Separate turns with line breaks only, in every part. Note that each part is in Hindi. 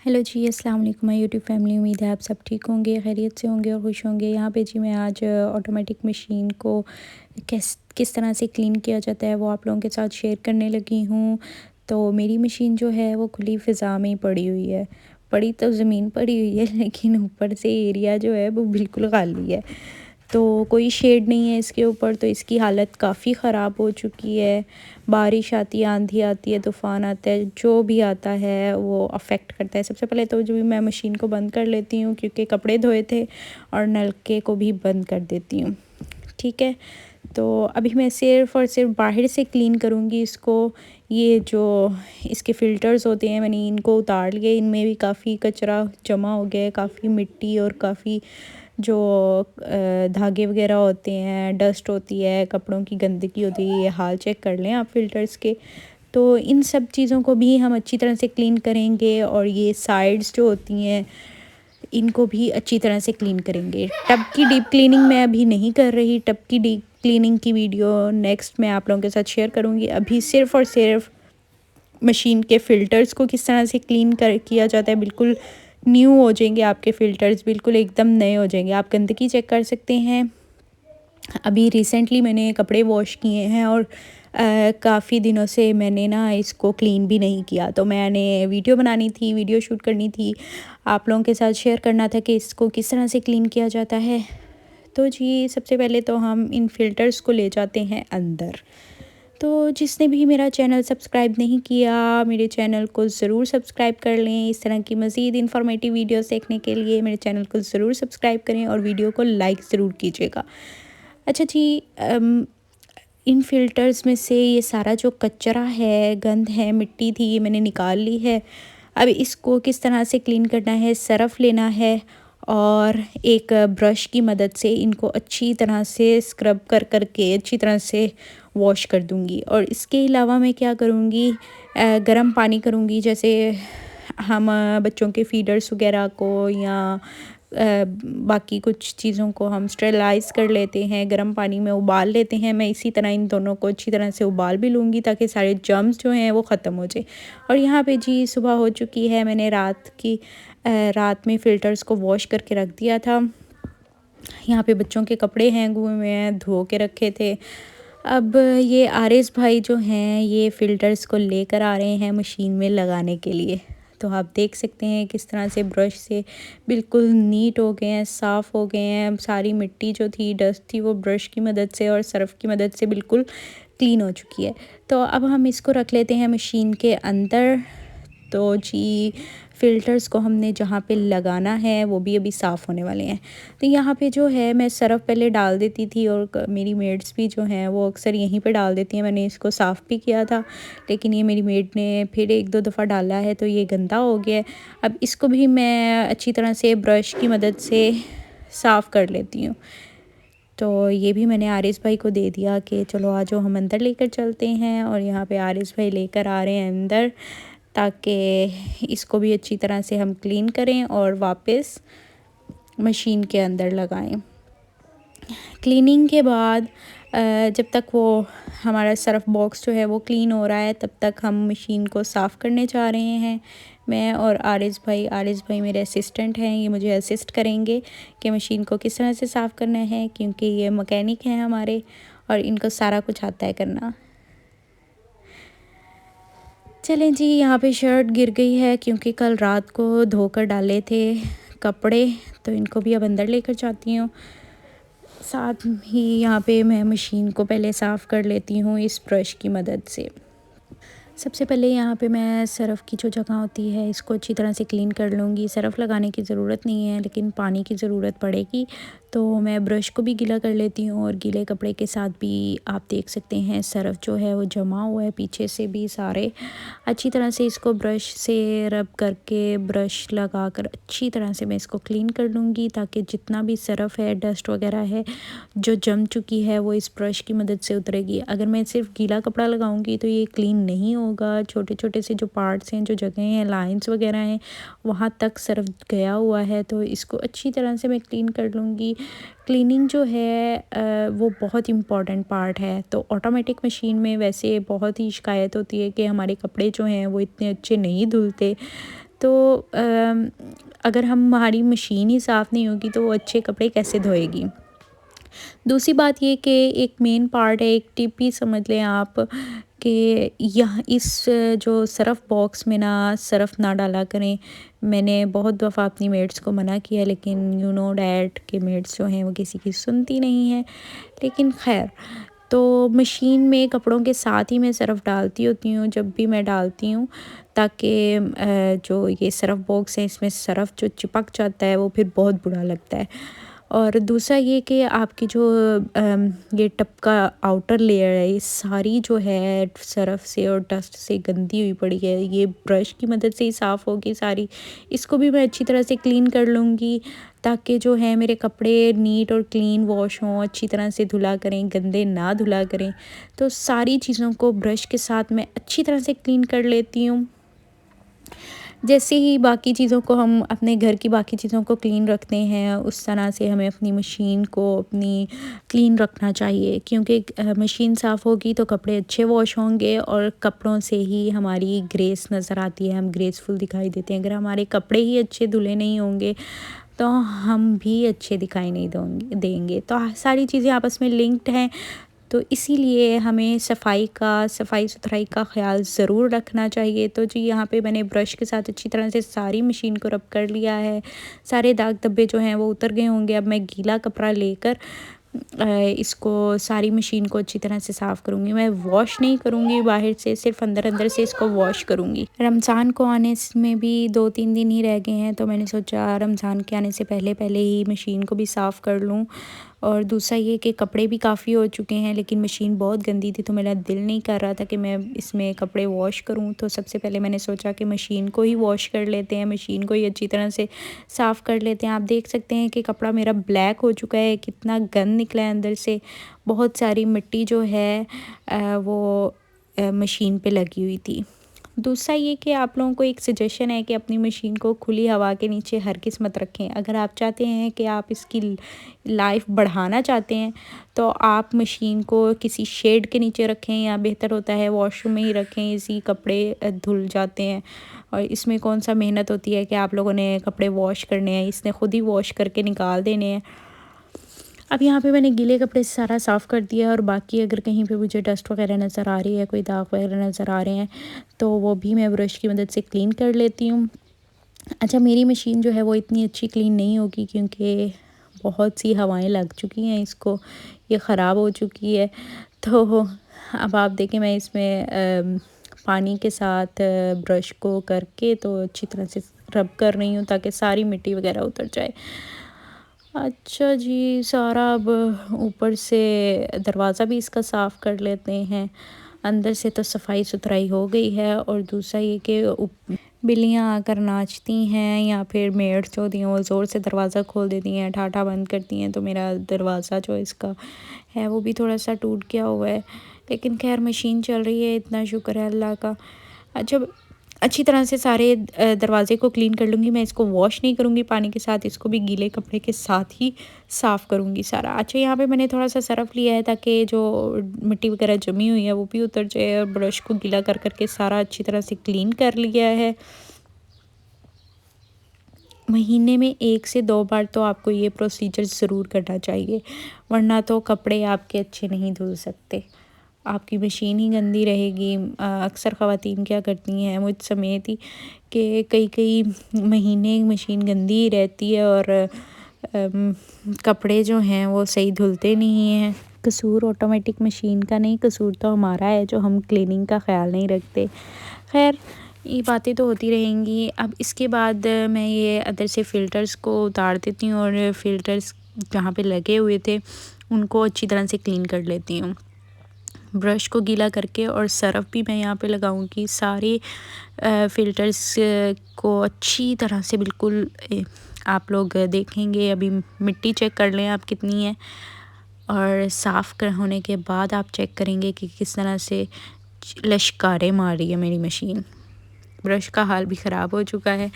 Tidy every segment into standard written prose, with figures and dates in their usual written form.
हेलो जी, अस्सलाम वालेकुम माय यूट्यूब फैमिली। उम्मीद है आप सब ठीक होंगे, खैरियत से होंगे और खुश होंगे। यहाँ पे जी मैं आज ऑटोमेटिक मशीन को किस तरह से क्लीन किया जाता है वो आप लोगों के साथ शेयर करने लगी हूँ। तो मेरी मशीन जो है वो खुली फ़िज़ा में ही पड़ी हुई है। पड़ी तो ज़मीन पड़ी हुई है लेकिन ऊपर से एरिया जो है वो बिल्कुल खाली है। तो कोई शेड नहीं है इसके ऊपर, तो इसकी हालत काफ़ी ख़राब हो चुकी है। बारिश आती है, आंधी आती है, तूफ़ान आता है, जो भी आता है वो अफ़ेक्ट करता है। सबसे पहले तो जो भी मैं मशीन को बंद कर लेती हूँ क्योंकि कपड़े धोए थे, और नलके को भी बंद कर देती हूँ। ठीक है, तो अभी मैं सिर्फ़ और सिर्फ बाहर से क्लीन करूँगी इसको। ये जो इसके फ़िल्टर्स होते हैं मैंने इनको उतार लिए, इनमें भी काफ़ी कचरा जमा हो गया है, काफ़ी मिट्टी और काफ़ी जो धागे वगैरह होते हैं, डस्ट होती है, कपड़ों की गंदगी होती है। ये हाल चेक कर लें आप फ़िल्टर्स के। तो इन सब चीज़ों को भी हम अच्छी तरह से क्लीन करेंगे, और ये साइड्स जो होती हैं इनको भी अच्छी तरह से क्लीन करेंगे। टब की डीप क्लीनिंग मैं अभी नहीं कर रही, टब की डीप क्लीनिंग की वीडियो नेक्स्ट मैं आप लोगों के साथ शेयर करूँगी। अभी सिर्फ़ और सिर्फ मशीन के फ़िल्टर्स को किस तरह से क्लीन कर किया जाता है। बिल्कुल न्यू हो जाएंगे आपके फ़िल्टर्स, बिल्कुल एकदम नए हो जाएंगे। आप गंदगी चेक कर सकते हैं। अभी रिसेंटली मैंने कपड़े वॉश किए हैं, और काफ़ी दिनों से मैंने ना इसको क्लीन भी नहीं किया। तो मैंने वीडियो बनानी थी, वीडियो शूट करनी थी, आप लोगों के साथ शेयर करना था कि इसको किस तरह से क्लीन किया जाता है। तो जी सबसे पहले तो हम इन फ़िल्टर्स को ले जाते हैं अंदर। तो जिसने भी मेरा चैनल सब्सक्राइब नहीं किया, मेरे चैनल को ज़रूर सब्सक्राइब कर लें। इस तरह की मज़ीद इन्फॉर्मेटिव वीडियोस देखने के लिए मेरे चैनल को ज़रूर सब्सक्राइब करें और वीडियो को लाइक ज़रूर कीजिएगा। अच्छा जी, इन फ़िल्टर्स में से ये सारा जो कचरा है, गंद है, मिट्टी थी, ये मैंने निकाल ली है। अब इसको किस तरह से क्लीन करना है, सरफ़ लेना है और एक ब्रश की मदद से इनको अच्छी तरह से स्क्रब कर कर के अच्छी तरह से वॉश कर दूँगी। और इसके अलावा मैं क्या करूँगी, गर्म पानी करूँगी। जैसे हम बच्चों के फ़ीडर्स वग़ैरह को या बाकी कुछ चीज़ों को हम स्टेरिलाइज़ कर लेते हैं, गर्म पानी में उबाल लेते हैं। मैं इसी तरह इन दोनों को अच्छी तरह से उबाल भी लूँगी ताकि सारे जर्म्स जो हैं वो ख़त्म हो जाए। और यहाँ पे जी सुबह हो चुकी है, मैंने रात में फ़िल्टर्स को वॉश करके रख दिया था। यहाँ पे बच्चों के कपड़े हैंग हुए हुए हैं, धो के रखे थे। अब ये आरिस भाई जो हैं ये फ़िल्टर्स को लेकर आ रहे हैं मशीन में लगाने के लिए। तो आप देख सकते हैं किस तरह से ब्रश से बिल्कुल नीट हो गए हैं, साफ़ हो गए हैं। सारी मिट्टी जो थी, डस्ट थी, वो ब्रश की मदद से और सर्फ़ की मदद से बिल्कुल क्लीन हो चुकी है। तो अब हम इसको रख लेते हैं मशीन के अंदर। तो जी फ़िल्टर्स को हमने जहाँ पे लगाना है वो भी अभी साफ़ होने वाले हैं। तो यहाँ पे जो है मैं सरफ़ पहले डाल देती थी, और मेरी मेड्स भी जो हैं वो अक्सर यहीं पे डाल देती हैं। मैंने इसको साफ़ भी किया था, लेकिन ये मेरी मेड ने फिर 1-2 दफ़ा डाला है तो ये गंदा हो गया है। अब इसको भी मैं अच्छी तरह से ब्रश की मदद से साफ़ कर लेती हूँ। तो ये भी मैंने आरिस भाई को दे दिया कि चलो आ जाओ हम अंदर लेकर चलते हैं, और यहाँ पे आरिस भाई लेकर आ रहे हैं अंदर ताकि इसको भी अच्छी तरह से हम क्लीन करें और वापस मशीन के अंदर लगाएं। क्लीनिंग के बाद जब तक वो हमारा सर्फ बॉक्स जो है वो क्लीन हो रहा है, तब तक हम मशीन को साफ़ करने जा रहे हैं। मैं और आरिस भाई मेरे असिस्टेंट हैं, ये मुझे असिस्ट करेंगे कि मशीन को किस तरह से साफ़ करना है, क्योंकि ये मैकेनिक हैं हमारे और इनको सारा कुछ आता है करना। चलें जी, यहाँ पे शर्ट गिर गई है क्योंकि कल रात को धोकर डाले थे कपड़े, तो इनको भी अब अंदर लेकर जाती हूँ। साथ ही यहाँ पे मैं मशीन को पहले साफ़ कर लेती हूँ इस ब्रश की मदद से। सबसे पहले यहाँ पे मैं सरफ़ की जो जगह होती है इसको अच्छी तरह से क्लीन कर लूँगी। सरफ़ लगाने की ज़रूरत नहीं है, लेकिन पानी की ज़रूरत पड़ेगी, तो मैं ब्रश को भी गीला कर लेती हूँ। और गीले कपड़े के साथ भी आप देख सकते हैं सरफ़ जो है वो जमा हुआ है पीछे से भी सारे। अच्छी तरह से इसको ब्रश से रब करके, ब्रश लगा कर अच्छी तरह से मैं इसको क्लीन कर लूँगी, ताकि जितना भी सरफ़ है, डस्ट वगैरह है जो जम चुकी है वो इस ब्रश की मदद से उतरेगी। अगर मैं सिर्फ गीला कपड़ा लगाऊंगी तो ये क्लीन नहीं होगा। छोटे छोटे से जो पार्ट्स हैं, जो जगह हैं, लाइंस वगैरह हैं, वहाँ तक सरफ गया हुआ है, तो इसको अच्छी तरह से मैं क्लीन कर लूँगी। क्लीनिंग जो है वो बहुत इम्पॉर्टेंट पार्ट है। तो ऑटोमेटिक मशीन में वैसे बहुत ही शिकायत होती है कि हमारे कपड़े जो हैं वो इतने अच्छे नहीं धुलते। तो अगर हमारी मशीन ही साफ़ नहीं होगी तो वो अच्छे कपड़े कैसे धोएगी। दूसरी बात ये कि एक मेन पार्ट है, एक टिप ही समझ लें आप, कि यह इस जो सरफ़ बॉक्स में ना सरफ़ ना डाला करें। मैंने बहुत दफ़ा अपनी मेट्स को मना किया, लेकिन यू नो डैट कि मेट्स जो हैं वो किसी की सुनती नहीं हैं। लेकिन ख़ैर, तो मशीन में कपड़ों के साथ ही मैं सरफ़ डालती होती हूँ जब भी मैं डालती हूँ, ताकि जो ये सरफ़ बॉक्स है इसमें सरफ़ जो चिपक जाता है वो फिर बहुत बुरा लगता है। और दूसरा ये कि आपकी जो ये टब का आउटर लेयर है, ये सारी जो है सरफ़ से और डस्ट से गंदी हुई पड़ी है। ये ब्रश की मदद से ही साफ़ होगी सारी। इसको भी मैं अच्छी तरह से क्लीन कर लूँगी, ताकि जो है मेरे कपड़े नीट और क्लीन वॉश हों, अच्छी तरह से धुला करें, गंदे ना धुला करें। तो सारी चीज़ों को ब्रश के साथ मैं अच्छी तरह से क्लीन कर लेती हूँ। जैसे ही बाकी चीज़ों को हम अपने घर की बाकी चीज़ों को क्लीन रखते हैं, उस तरह से हमें अपनी मशीन को अपनी क्लीन रखना चाहिए, क्योंकि मशीन साफ़ होगी तो कपड़े अच्छे वॉश होंगे और कपड़ों से ही हमारी ग्रेस नज़र आती है, हम ग्रेसफुल दिखाई देते हैं। अगर हमारे कपड़े ही अच्छे धुले नहीं होंगे तो हम भी अच्छे दिखाई नहीं देंगे। तो सारी चीज़ें आपस में लिंक्ड हैं, तो इसीलिए हमें सफाई-सुथराई का ख़्याल ज़रूर रखना चाहिए। तो जी, यहाँ पे मैंने ब्रश के साथ अच्छी तरह से सारी मशीन को रब कर लिया है। सारे दाग धब्बे जो हैं वो उतर गए होंगे। अब मैं गीला कपड़ा लेकर इसको सारी मशीन को अच्छी तरह से साफ़ करूँगी। मैं वॉश नहीं करूँगी बाहर से, सिर्फ़ अंदर-अंदर से इसको वॉश करूँगी। रमज़ान को आने में भी 2-3 दिन ही रह गए हैं, तो मैंने सोचा रमज़ान के आने से पहले-पहले ही मशीन को भी साफ़ कर लूँ। और दूसरा ये कि कपड़े भी काफ़ी हो चुके हैं, लेकिन मशीन बहुत गंदी थी, तो मेरा दिल नहीं कर रहा था कि मैं इसमें कपड़े वॉश करूँ। तो सबसे पहले मैंने सोचा कि मशीन को ही वॉश कर लेते हैं, मशीन को ही अच्छी तरह से साफ़ कर लेते हैं। आप देख सकते हैं कि कपड़ा मेरा ब्लैक हो चुका है, कितना गंद निकला है अंदर से। बहुत सारी मिट्टी जो है वो मशीन पे लगी हुई थी। दूसरा ये कि आप लोगों को एक सजेशन है कि अपनी मशीन को खुली हवा के नीचे हरगिज़ मत रखें। अगर आप चाहते हैं कि आप इसकी लाइफ बढ़ाना चाहते हैं, तो आप मशीन को किसी शेड के नीचे रखें, या बेहतर होता है वॉशरूम में ही रखें। इसी कपड़े धुल जाते हैं, और इसमें कौन सा मेहनत होती है कि आप लोगों ने कपड़े वॉश करने हैं, इसने खुद ही वॉश करके निकाल देने हैं। अब यहाँ पे मैंने गीले कपड़े से सारा साफ़ कर दिया, और बाकी अगर कहीं पे मुझे डस्ट वगैरह नज़र आ रही है, कोई दाग वगैरह नज़र आ रहे हैं, तो वो भी मैं ब्रश की मदद से क्लीन कर लेती हूँ। अच्छा, मेरी मशीन जो है वो इतनी अच्छी क्लीन नहीं होगी, क्योंकि बहुत सी हवाएं लग चुकी हैं इसको, ये ख़राब हो चुकी है। तो अब आप देखें, मैं इसमें पानी के साथ ब्रश को करके तो अच्छी तरह से रब कर रही हूँ, ताकि सारी मिट्टी वगैरह उतर जाए। अच्छा जी, सारा अब ऊपर से दरवाज़ा भी इसका साफ़ कर लेते हैं। अंदर से तो सफाई-सुथराई हो गई है, और दूसरा ये कि बिल्लियाँ आकर नाचती हैं, या फिर मेड्स जो होती हैं वो ज़ोर से दरवाज़ा खोल देती हैं, ठाठा बंद करती हैं, तो मेरा दरवाज़ा जो इसका है वो भी थोड़ा-सा टूट गया हुआ है। लेकिन ख़ैर, मशीन चल रही है, इतना शुक्र है अल्लाह का। अच्छा, अच्छी तरह से सारे दरवाज़े को क्लीन कर लूँगी। मैं इसको वॉश नहीं करूँगी पानी के साथ, इसको भी गीले कपड़े के साथ ही साफ़ करूँगी सारा। अच्छा, यहाँ पे मैंने थोड़ा-सा सरफ़ लिया है, ताकि जो मिट्टी वगैरह जमी हुई है वो भी उतर जाए, और ब्रश को गीला कर के सारा अच्छी तरह से क्लीन कर लिया है। महीने में 1 से 2 बार तो आपको ये प्रोसीजर ज़रूर करना चाहिए, वरना तो कपड़े आपके अच्छे नहीं धुल सकते। आपकी मशीन ही गंदी रहेगी। अक्सर ख़वातीन क्या करती हैं, मुझ समेत ही, कि कई-कई महीने मशीन गंदी ही रहती है, और कपड़े जो हैं वो सही धुलते नहीं हैं। कसूर ऑटोमेटिक मशीन का नहीं, कसूर तो हमारा है जो हम क्लीनिंग का ख़्याल नहीं रखते। ख़ैर, ये बातें तो होती रहेंगी। अब इसके बाद मैं ये अंदर से फ़िल्टर्स को उतार देती हूँ, और फ़िल्टर्स जहाँ पे लगे हुए थे उनको अच्छी तरह से क्लीन कर लेती हूँ, ब्रश को गीला करके। और सरफ़ भी मैं यहाँ पे लगाऊंगी सारे फ़िल्टर्स को अच्छी तरह से, बिल्कुल। आप लोग देखेंगे, अभी मिट्टी चेक कर लें आप कितनी है, और साफ़ कर होने के बाद आप चेक करेंगे कि किस तरह से लश्कारे मार रही है मेरी मशीन। ब्रश का हाल भी ख़राब हो चुका है।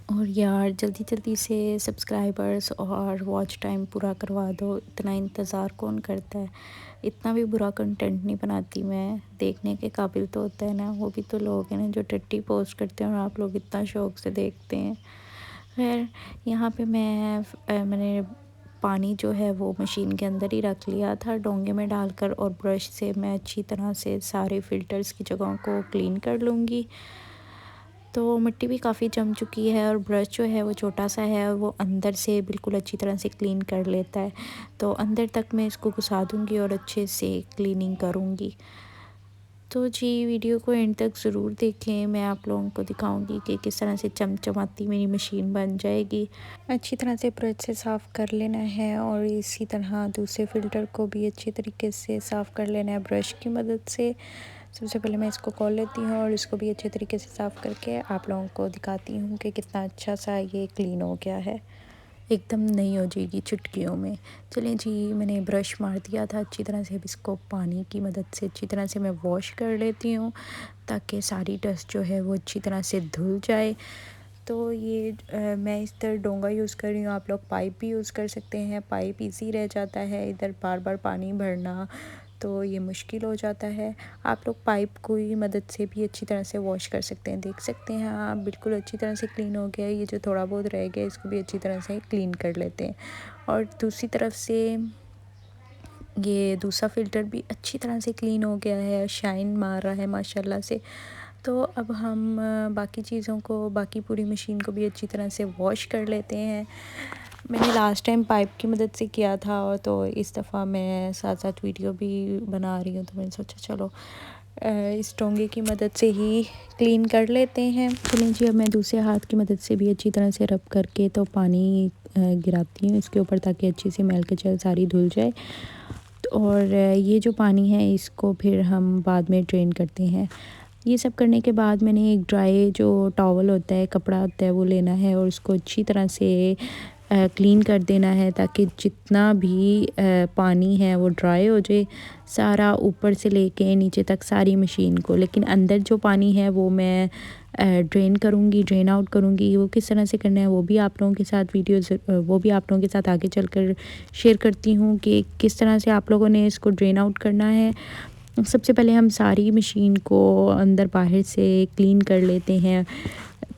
और यार जल्दी जल्दी से सब्सक्राइबर्स और वॉच टाइम पूरा करवा दो, इतना इंतज़ार कौन करता है। इतना भी बुरा कंटेंट नहीं बनाती मैं, देखने के काबिल तो होता है ना। वो भी तो लोग हैं ना जो टट्टी पोस्ट करते हैं और आप लोग इतना शौक़ से देखते हैं। खैर यहाँ पे मैंने पानी जो है वो मशीन के अंदर ही रख लिया था डोंगे में डालकर, और ब्रश से मैं अच्छी तरह से सारे फ़िल्टर्स की जगहों को क्लीन कर लूँगी। तो मिट्टी भी काफ़ी जम चुकी है और ब्रश जो है वो छोटा सा है और वो अंदर से बिल्कुल अच्छी तरह से क्लीन कर लेता है। तो अंदर तक मैं इसको घुसा दूँगी और अच्छे से क्लीनिंग करूँगी। तो जी वीडियो को एंड तक ज़रूर देखें, मैं आप लोगों को दिखाऊंगी कि किस तरह से चमचमाती मेरी मशीन बन जाएगी। अच्छी तरह से ब्रश से साफ़ कर लेना है और इसी तरह दूसरे फ़िल्टर को भी अच्छी तरीके से साफ़ कर लेना है ब्रश की मदद से। सबसे पहले मैं इसको खोल लेती हूँ और इसको भी अच्छे तरीके से साफ़ करके आप लोगों को दिखाती हूँ कि कितना अच्छा सा ये क्लीन हो गया है। एकदम नई हो जाएगी चुटकियों में। चलिए जी, मैंने ब्रश मार दिया था अच्छी तरह से। अब इसको पानी की मदद से अच्छी तरह से मैं वॉश कर लेती हूँ ताकि सारी डस्ट जो है वो अच्छी तरह से धुल जाए। तो ये मैं इस तरह डोंगा यूज़ कर रही हूँ, आप लोग पाइप भी यूज़ कर सकते हैं। पाइप इजी रह जाता है, इधर बार बार पानी भरना तो ये मुश्किल हो जाता है। आप लोग पाइप की मदद से भी अच्छी तरह से वॉश कर सकते हैं। देख सकते हैं आप, बिल्कुल अच्छी तरह से क्लीन हो गया है। ये जो थोड़ा बहुत रह गया इसको भी अच्छी तरह से क्लीन कर लेते हैं। और दूसरी तरफ से ये दूसरा फ़िल्टर भी अच्छी तरह से क्लीन हो गया है, शाइन मार रहा है माशाल्लाह से। तो अब हम बाकी चीज़ों को, बाकी पूरी मशीन को भी अच्छी तरह से वॉश कर लेते हैं। मैंने लास्ट टाइम पाइप की मदद से किया था और तो इस दफ़ा मैं साथ साथ वीडियो भी बना रही हूँ, तो मैंने सोचा चलो इस टोंगे की मदद से ही क्लीन कर लेते हैं। चलिए जी, अब मैं दूसरे हाथ की मदद से भी अच्छी तरह से रब करके तो पानी गिराती हूँ इसके ऊपर ताकि अच्छी सी मैल कचल सारी धुल जाए। और ये जो पानी है इसको फिर हम बाद में ड्रेन करते हैं। ये सब करने के बाद मैंने एक ड्राई जो टॉवल होता है, कपड़ा होता है, वो लेना है और उसको अच्छी तरह से क्लीन कर देना है ताकि जितना भी पानी है वो ड्राई हो जाए सारा, ऊपर से लेके नीचे तक सारी मशीन को। लेकिन अंदर जो पानी है वो मैं ड्रेन आउट करूँगी। वो किस तरह से करना है वो भी आप लोगों के साथ वो भी आप लोगों के साथ आगे चलकर शेयर करती हूँ कि किस तरह से आप लोगों ने इसको ड्रेन आउट करना है। सबसे पहले हम सारी मशीन को अंदर बाहर से क्लीन कर लेते हैं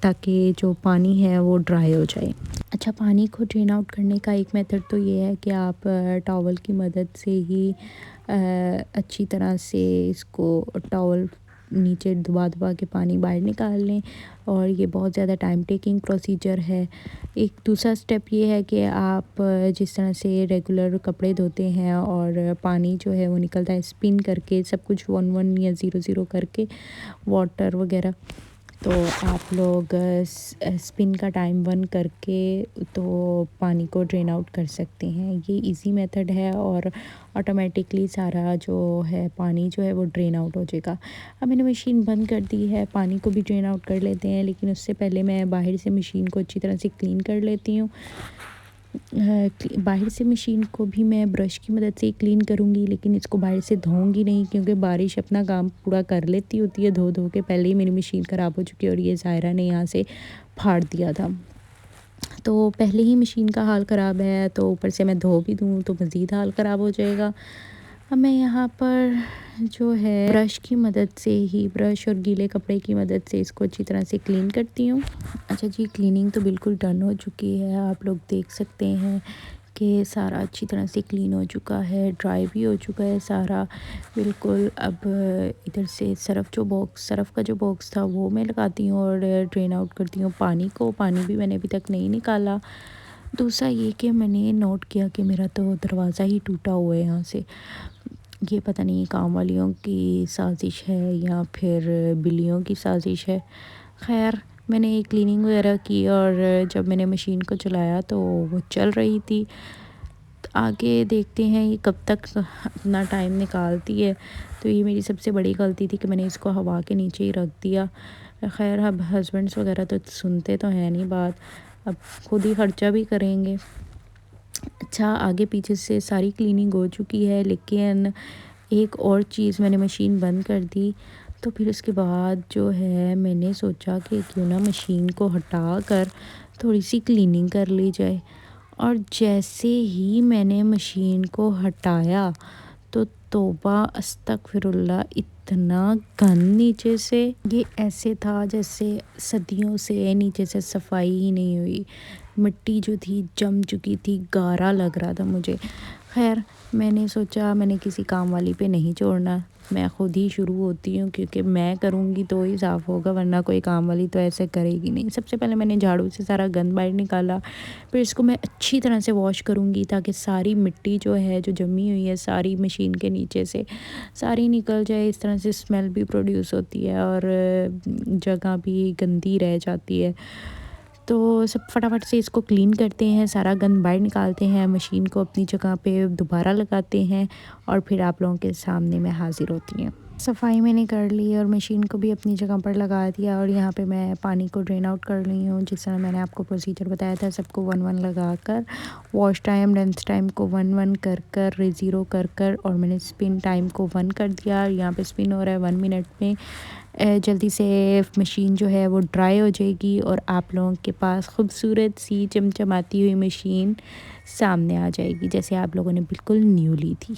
ताकि जो पानी है वो ड्राई हो जाए। अच्छा, पानी को ड्रेन आउट करने का एक मेथड तो ये है कि आप टॉवल की मदद से ही अच्छी तरह से इसको टॉवल नीचे दबा दबा के पानी बाहर निकाल लें, और ये बहुत ज़्यादा टाइम टेकिंग प्रोसीजर है। एक दूसरा स्टेप ये है कि आप जिस तरह से रेगुलर कपड़े धोते हैं और पानी जो है वो निकलता है स्पिन करके, सब कुछ 1 1 या 0 0 करके वाटर वगैरह, तो आप लोग स्पिन का टाइम 1 करके तो पानी को ड्रेन आउट कर सकते हैं। ये इजी मेथड है और ऑटोमेटिकली सारा जो है पानी जो है वो ड्रेन आउट हो जाएगा। अब मैंने मशीन बंद कर दी है, पानी को भी ड्रेन आउट कर लेते हैं, लेकिन उससे पहले मैं बाहर से मशीन को अच्छी तरह से क्लीन कर लेती हूँ। बाहर से मशीन को भी मैं ब्रश की मदद से ही क्लीन करूँगी, लेकिन इसको बाहर से धोऊँगी नहीं क्योंकि बारिश अपना काम पूरा कर लेती होती है धो धो के। पहले ही मेरी मशीन ख़राब हो चुकी है और ये ज़ायरा ने यहाँ से फाड़ दिया था। तो पहले ही मशीन का हाल ख़राब है तो ऊपर से मैं धो भी दूँ तो मज़ीद हाल ख़राब हो जाएगा। अब मैं यहाँ पर जो है ब्रश की मदद से ही, ब्रश और गीले कपड़े की मदद से इसको अच्छी तरह से क्लीन करती हूँ। अच्छा जी, क्लीनिंग तो बिल्कुल डन हो चुकी है, आप लोग देख सकते हैं कि सारा अच्छी तरह से क्लीन हो चुका है, ड्राई भी हो चुका है सारा बिल्कुल। अब इधर से सरफ़ का जो बॉक्स था वो मैं लगाती हूँ और ड्रेन आउट करती हूँ पानी को। पानी भी मैंने अभी तक नहीं निकाला। दूसरा ये कि मैंने नोट किया कि मेरा तो दरवाज़ा ही टूटा हुआ है यहाँ से। ये पता नहीं काम वालियों की साजिश है या फिर बिल्लियों की साजिश है। खैर, मैंने क्लीनिंग वगैरह की और जब मैंने मशीन को चलाया तो वो चल रही थी। आगे देखते हैं ये कब तक अपना टाइम निकालती है। तो ये मेरी सबसे बड़ी गलती थी कि मैंने इसको हवा के नीचे ही रख दिया। खैर, अब हस्बैंड्स वगैरह तो सुनते तो हैं नहीं बात, अब खुद ही खर्चा भी करेंगे। अच्छा, आगे पीछे से सारी क्लीनिंग हो चुकी है, लेकिन एक और चीज़, मैंने मशीन बंद कर दी तो फिर उसके बाद जो है मैंने सोचा कि क्यों ना मशीन को हटा कर थोड़ी सी क्लीनिंग कर ली जाए। और जैसे ही मैंने मशीन को हटाया तो तौबा अस्तगफिरुल्लाह, इतना गंद नीचे से, ये ऐसे था जैसे सदियों से नीचे से सफाई ही नहीं हुई। मिट्टी जो थी जम चुकी थी, गारा लग रहा था मुझे। खैर, मैंने सोचा मैंने किसी काम वाली पे नहीं छोड़ना, मैं खुद ही शुरू होती हूँ, क्योंकि मैं करूँगी तो ही साफ़ होगा, वरना कोई काम वाली तो ऐसे करेगी नहीं। सबसे पहले मैंने झाड़ू से सारा गंद बाहर निकाला, फिर इसको मैं अच्छी तरह से वॉश करूँगी ताकि सारी मिट्टी जो है, जो जमी हुई है सारी मशीन के नीचे से सारी निकल जाए। इस तरह से स्मेल भी प्रोड्यूस होती है और जगह भी गंदी रह जाती है। तो सब फटाफट से इसको क्लीन करते हैं, सारा गंद बाहर निकालते हैं, मशीन को अपनी जगह पे दोबारा लगाते हैं और फिर आप लोगों के सामने मैं हाज़िर होती हूँ। सफाई मैंने कर ली और मशीन को भी अपनी जगह पर लगा दिया और यहाँ पे मैं पानी को ड्रेन आउट कर रही हूँ, जिस तरह मैंने आपको प्रोसीजर बताया था। सबको 1-1 लगाकर वॉश टाइम, लेंस टाइम को 1-1 कर ज़ीरो कर और मैंने स्पिन टाइम को 1 कर दिया। यहाँ पे स्पिन हो रहा है 1 मिनट में। जल्दी से मशीन जो है वो ड्राई हो जाएगी और आप लोगों के पास खूबसूरत सी चमचमाती हुई मशीन सामने आ जाएगी, जैसे आप लोगों ने बिल्कुल न्यू ली थी।